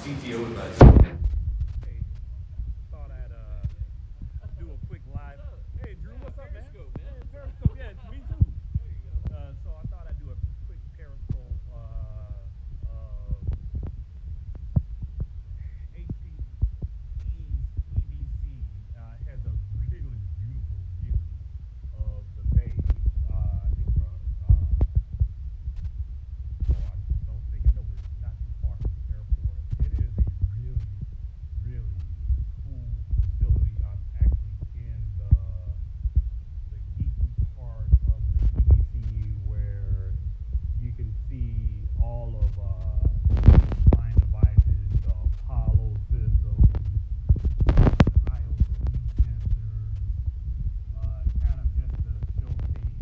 CTO advice. Hey, thought I'd do a quick live. Hey, Drew, what's up, man? Periscope, man. Hey, Periscope, yeah, me too. There you go. So I thought I'd do a quick Periscope. HPE EBC has a really beautiful view of the bay. I think I know we're not too far from the airport. It is a really, really cool facility. I'm actually in the geeky part of the EBCU where you can see all of line devices, the Apollo systems, IoT sensors, kind of just a showcase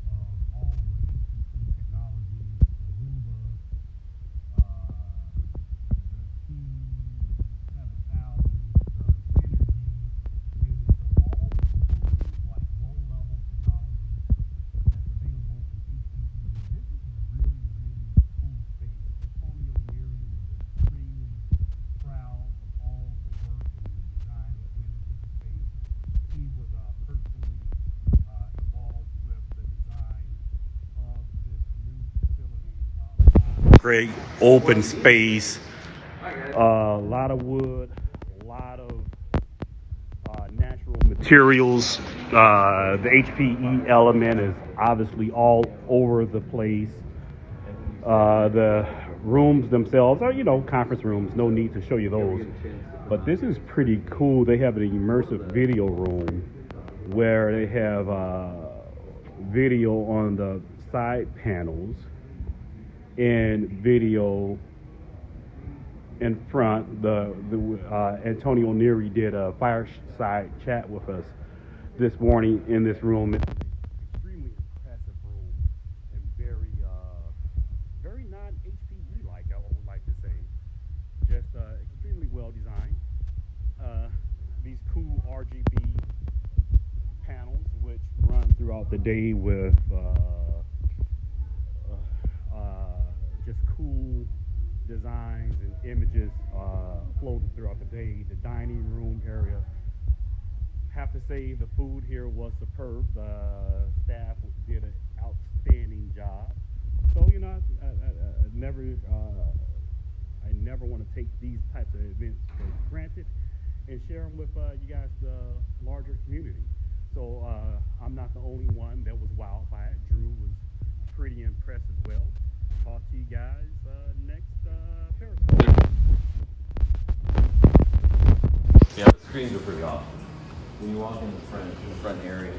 of all the HPE technologies, Aruba, the T7000, the energy units, so all the cool, like low-level technology that's available from HPE. This is a really, really cool space. Antonio Neary was extremely proud of all the work and the design that went into the space. He was personally involved with the design of this new facility. Great open space, a lot of wood, a lot of natural materials. The HPE element is obviously all over the place. The rooms themselves are, conference rooms. No need to show you those. But this is pretty cool. They have an immersive video room where they have video on the side panels and video in front. The Antonio Neary did a fireside chat with us this morning in this room. It's an extremely impressive room and very non-HPE like, I would like to say. Just extremely well designed. These cool RGB panels which run throughout the day with just cool designs and images floating throughout the day. The dining room area, have to say the food here was superb. The staff did an outstanding job. So I never want to take these types of events for granted and share them with you guys, the larger community. So I'm not the only one that was wowed by it. Drew was pretty impressed as well. Talk to you guys next Periscope. Yeah, the screens are pretty awesome. When you walk in the front area,